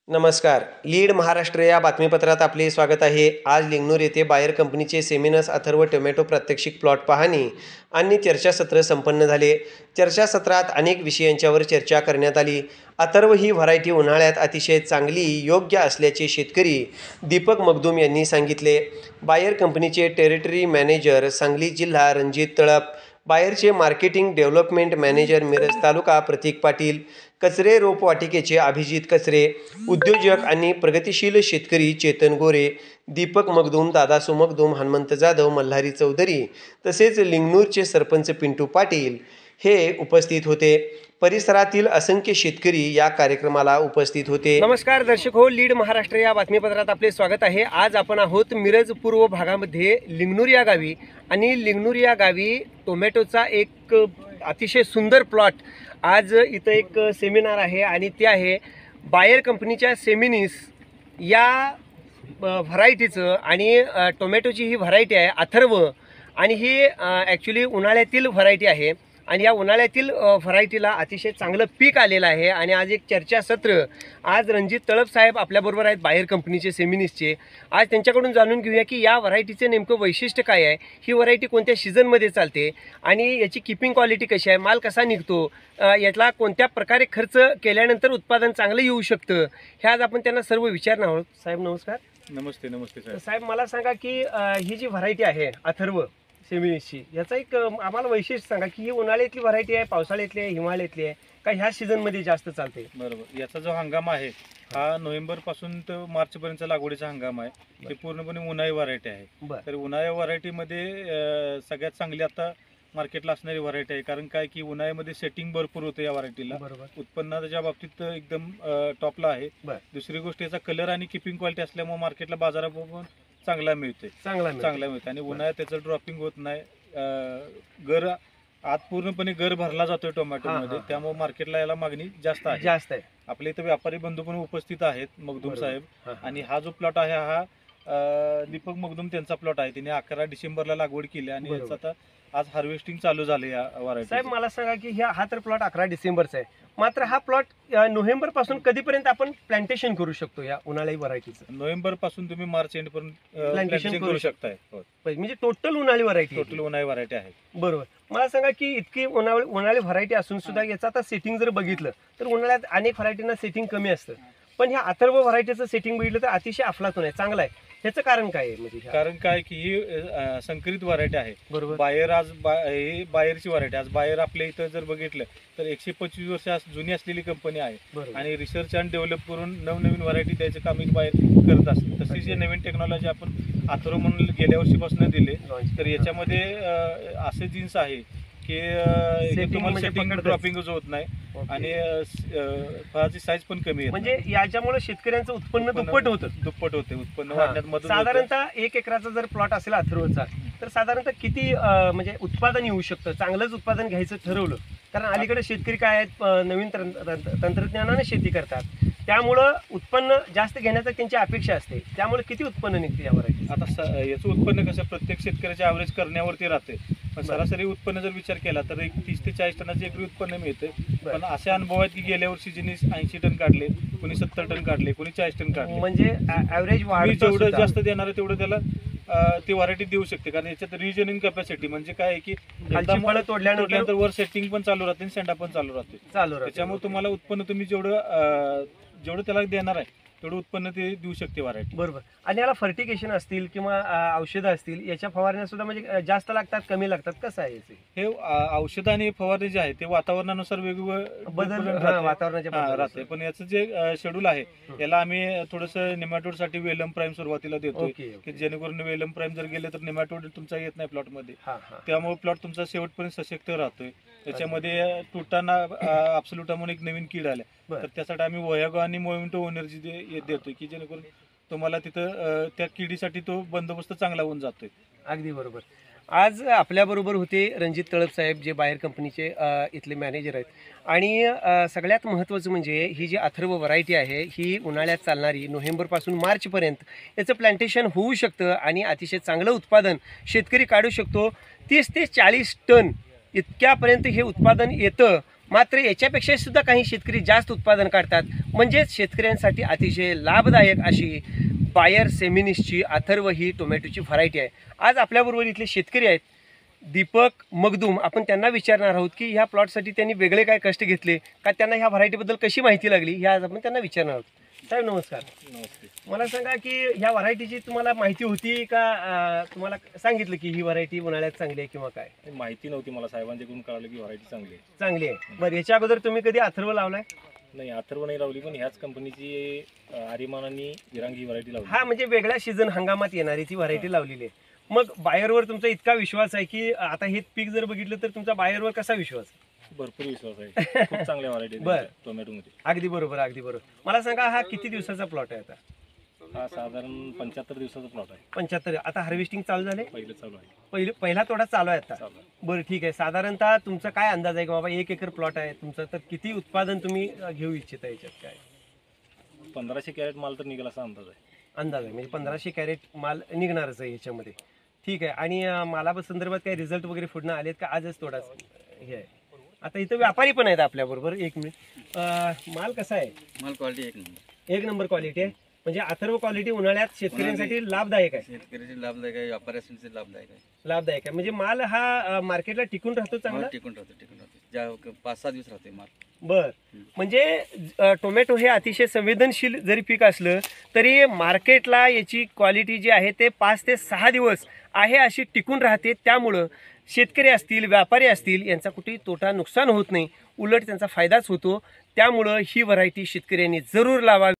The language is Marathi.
नमस्कार. लीड महाराष्ट्र या बातमीपत्रात आपले स्वागत आहे. आज लिंगणूर येथे बायर कंपनीचे सेमिनस अथर्व टोमॅटो प्रात्यक्षिक प्लॉट पाहणी आणि चर्चासत्र संपन्न झाले. चर्चासत्रात अनेक विषयांच्यावर चर्चा करण्यात आली. अथर्व ही व्हरायटी उन्हाळ्यात अतिशय चांगली योग्य असल्याचे शेतकरी दीपक मगदूम यांनी सांगितले. बायर कंपनीचे टेरिटरी मॅनेजर सांगली जिल्हा रणजित तळप, बायरचे marketing development manager Miraj taluka Pratik Patil, Kachare रोपवाटिकेचे अभिजित कचरे, उद्योजक आणि प्रगतिशील शेतकरी चेतन गोरे, दीपक मगदूम, दादासू मगदूम, हनुमंत जाधव, मल्हारी चौधरी तसेच लिंगणूरचे सरपंच पिंटू पाटील हे उपस्थित होते. परिसरातील असंख्य शेतकरी या कार्यक्रमाला उपस्थित होते. नमस्कार दर्शक हो, लीड महाराष्ट्र या बातमीपत्रात आपले स्वागत आहे. आज आपण आहोत मिरज पूर्व भागामध्ये लिंगणूर या गावी, आणि लिंगणूर या गावी टोमॅटोचा एक अतिशय सुंदर प्लॉट. आज इथं एक सेमिनार आहे आणि ते आहे बायर कंपनीच्या सेमिनिस या व्हरायटीचं. आणि टोमॅटोची ही व्हरायटी आहे अथर्व, आणि ही ॲक्च्युली उन्हाळ्यातील व्हरायटी आहे. आणि या उन्हाळ्यातील व्हरायटीला अतिशय चांगलं पीक आलेलं आहे. आणि आज एक चर्चासत्र, आज रणजित तळप साहेब आपल्याबरोबर आहेत बायर कंपनीचे सेमिनिसचे. आज त्यांच्याकडून जाणून घेऊया की या व्हरायटीचे नेमकं वैशिष्ट्य काय आहे, ही व्हरायटी कोणत्या सीझनमध्ये चालते आणि याची किपिंग क्वालिटी कशी आहे, माल कसा निघतो, यातला कोणत्या प्रकारे खर्च केल्यानंतर उत्पादन चांगलं येऊ शकतं, हे आज आपण त्यांना सर्व विचारणार आहोत. साहेब नमस्कार. नमस्ते. नमस्ते साहेब. साहेब मला सांगा की ही जी व्हरायटी आहे अथर्व सेमिनिसची, याचा एक आम्हाला वैशिष्ट्य सांगा की ही उन्हाळ्यातली व्हरायटी आहे, पावसाळ्यातली आहे, हिवाळ्यातली आहे, का ह्या सीझनमध्ये जास्त चालते? बरोबर. याचा जो हंगाम आहे हा नोव्हेंबर पासून तर मार्च पर्यंत लागवडीचा हंगाम आहे. ते पूर्णपणे उन्हाळी व्हरायटी आहे. तर उन्हाळ्या व्हरायटीमध्ये सगळ्यात चांगली आता मार्केटला असणारी व्हरायटी आहे. कारण काय की उन्हाळ्यामध्ये सेटिंग भरपूर होतं या व्हरायटीला. उत्पन्नाच्या बाबतीत एकदम टॉपला आहे. दुसरी गोष्ट याचा कलर आणि किपिंग क्वालिटी असल्यामुळे मार्केटला बाजारात चांगला मिळते. आणि उन्हाळ्यात त्याचं ड्रॉपिंग होत नाही. गर आत पूर्णपणे गर भरला जातोय टोमॅटोमध्ये, त्यामुळे मार्केटला याला मागणी जास्त आहे. आपले इथे व्यापारी बंधू पण उपस्थित आहेत, मगदूम साहेब. आणि हा जो प्लॉट आहे हा दीपक मगदूम त्यांचा प्लॉट आहे. त्यांनी 11 डिसेंबरला लागवड केली आणि याचं आता आज हार्वेस्टिंग चालू झाले या व्हरायटी. साहेब मला सांगा की हा तर प्लॉट 11 डिसेंबरचा आहे, मात्र हा प्लॉट नोव्हेंबर पासून कधीपर्यंत आपण प्लांटेशन करू शकतो या उन्हाळी व्हरायटीचं? नोव्हेंबर पासून तुम्ही मार्च एंड पर्यंत प्लांटेशन करू शकताय. म्हणजे टोटल उन्हाळी व्हरायटी आहे. बरोबर. मला सांगा की इतकी उन्हाळी व्हरायटी असून सुद्धा याचं आता सेटिंग जर बघितलं तर उन्हाळ्यात अनेक व्हरायटींना सेटिंग कमी असतं, पण ह्या अथर्व व्हरायटीचं सेटिंग बघितलं तर अतिशय अफलातून आहे, चांगलं आहे. ह्याचं कारण काय आहे? म्हणजे कारण काय की ही संकरित व्हरायटी आहे. बरोबर. बायर आज ही बायरची व्हरायटी. आज बायर आपल्या इथं जर बघितलं तर 125 वर्ष जुनी असलेली कंपनी आहे आणि रिसर्च आणि डेव्हलप करून नवनवीन व्हरायटी द्यायचं काम एक बायर करत असते. तशीच हे नवीन टेक्नॉलॉजी आपण अथर्व म्हणून गेल्या वर्षीपासून दिले. तर याच्यामध्ये असे जीन्स आहे की तुम्हाला सेटिंग ड्रॉपिंगच होत नाही आणि फळाची साईज पण कमी आहे. म्हणजे याच्यामुळे शेतकऱ्यांचं उत्पन्न दुप्पट होते. उत्पन्न वाढण्यात मदत. साधारणतः 1 एकराचा जर प्लॉट असेल अथर्वचा तर साधारणतः किती म्हणजे उत्पादन येऊ शकतं चांगलंच उत्पादन घ्यायचं ठरवलं? कारण अलीकडे शेतकरी काय आहेत, नवीन तंत्रज्ञानाने शेती करतात, त्यामुळं उत्पन्न जास्त घेण्याचा त्यांची अपेक्षा असते. त्यामुळे किती उत्पन्न निघते यावर? आता याचं उत्पन्न कसं प्रत्येक शेतकऱ्याच्या ॲव्हरेज करण्यावरती राहते. पण सरासरी उत्पन्न जर विचार केला तर एक 30 ते 40 टनाचे एकरी उत्पन्न मिळते. पण असे अनुभव आहेत की गेल्या वर्षी ज्यांनी 80 टन काढले, कोणी 70 टन काढले, कोणी 40 टन काढले. म्हणजे ॲव्हरेज वाढ जेवढं जास्त देणार आहे तेवढं त्याला ती व्हरायटी देऊ शकते. कारण याच्यात रिजनिंग कॅपॅसिटी म्हणजे काय आहे की फळं तोडल्यानंतर वर सेटिंग पण चालू राहते आणि सेंडा पण चालू राहते. त्याच्यामुळे तुम्हाला उत्पन्न तुम्ही जेवढं त्याला देणार आहे तेवढं उत्पन्न ते देऊ शकते व्हरायटी. बरोबर. आणि याला फर्टिगेशन असतील किंवा औषधं असतील, याच्या फवारण्या सुद्धा म्हणजे जास्त लागतात कमी लागतात, कसं आहे हे औषधं आणि फवारणी जे आहे ते वातावरणानुसार वेगवेगळं बदल राहते. पण याचं जे शेड्यूल आहे याला आम्ही थोडंसं नेमॅटोडसाठी वेलम प्राईम सुरुवातीला देतो की जेणेकरून वेलम प्राईम जर गेले तर नेमॅटोड तुमचा येत नाही प्लॉटमध्ये. त्यामुळे प्लॉट तुमचा शेवटपर्यंत सशक्त राहतोय. त्याच्यामध्ये टुटाना अब्सोल्युटा म्हणून एक नवीन कीड आल्या, तर त्यासाठी आम्ही वयागो आणि मोइंटो एनर्जी देतोय की जेणेकरून तुम्हाला तिथं त्या किडीसाठी तो बंदोबस्त चांगला होऊन जातोय. अगदी बरोबर. आज आपल्याबरोबर होते रणजित तळप साहेब, जे बायर कंपनीचे इथले मॅनेजर आहेत. आणि सगळ्यात महत्त्वाचं म्हणजे ही जी अथर्व व्हरायटी आहे ही उन्हाळ्यात चालणारी, नोव्हेंबरपासून मार्चपर्यंत याचं प्लांटेशन होऊ शकतं आणि अतिशय चांगलं उत्पादन शेतकरी काढू शकतो. 30 ते 40 टन इतक्यापर्यंत हे उत्पादन येतं. मात्र याच्यापेक्षा सुद्धा काही शेतकरी जास्त उत्पादन काढतात. म्हणजेच शेतकऱ्यांसाठी अतिशय लाभदायक अशी बायर सेमिनिसची अथर्व ही टोमॅटोची व्हरायटी आहे. आज आपल्याबरोबर इथले शेतकरी आहेत दीपक मगदूम. आपण त्यांना विचारणार आहोत की ह्या प्लॉटसाठी त्यांनी वेगळे काय कष्ट घेतले का, त्यांना ह्या व्हरायटीबद्दल कशी माहिती लागली, ह्या आज आपण त्यांना विचारणार आहोत. साहेब नमस्कार. नमस्ते. मला सांगा की ह्या व्हरायटीची तुम्हाला माहिती होती का, तुम्हाला सांगितलं की ही व्हरायटी उन्हाळ्यात चांगली आहे किंवा काय? माहिती नव्हती मला, साहेबांच्याकडून कळालं की व्हरायटी चांगली आहे. चांगली आहे. बरं, याच्या अगोदर तुम्ही कधी अथर्व लावलाय? नाही, अथर्व नाही लावली, पण ह्याच कंपनीची आर्यमान आणि विरांगी व्हरायटी लावली. हा, म्हणजे वेगळ्या सीझन हंगामात येणारी ती व्हरायटी लावलेली आहे. मग बायरवर तुमचा इतका विश्वास आहे की आता हे पीक जर बघितलं तर तुमचा बायरवर कसा विश्वास? भरपूर विश्वास आहे. खूप चांगल्या व्हरायटी बरं. टोमॅटोमध्ये. अगदी बरोबर, अगदी बरोबर. मला सांगा हा किती दिवसाचा प्लॉट आहे आता? हा साधारण 75 दिवसाचा प्लॉट आहे. 75. आता हार्वेस्टिंग चालू झाले? पहिलं चालू आहे. पहिला तोडा चालू आहे आता. चालू आहे. बरं, ठीक आहे. साधारणतः तुमचा काय अंदाज आहे की बाबा 1 एकर प्लॉट आहे तुमचा, तर किती उत्पादन तुम्ही घेऊ इच्छिता याच्यात? काय 1500 कॅरेट माल तर निघाला असा अंदाज आहे. अंदाज आहे? म्हणजे 1500 कॅरेट माल निघणारच आहे याच्यामध्ये. ठीक आहे. आणि माला संदर्भात काही रिझल्ट वगैरे पुढे आलेत का, आजच थोडा हे आहे? आता इथं व्यापारी पण आहेत आपल्याबरोबर. 1 मिनिट. माल कसा आहे? माल क्वालिटी 1 नंबर. 1 नंबर क्वालिटी आहे. म्हणजे अथर्व क्वालिटी उन्हाळ्यात शेतकऱ्यांसाठी लाभदायक आहे. शेतकऱ्याची लाभदायक आहे, व्यापाऱ्यांसाठी लाभदायक आहे. लाभदायक आहे म्हणजे माल हा मार्केटला टिकून राहतो चांगला. माल टिकून राहतो. ज्या 5-6 दिवस राहते माल. बर, म्हणजे टोमॅटो हे अतिशय संवेदनशील जरी पीक असलं तरी मार्केटला याची क्वालिटी जी आहे ते 5 ते 6 दिवस आहे अशी टिकून राहते. त्यामुळं शेतकरी असतील, व्यापारी असतील, यांचा कुठेही तोटा नुकसान होत नाही, उलट त्यांचा फायदाच होतो. त्यामुळं ही व्हरायटी शेतकऱ्यांनी जरूर लावावी.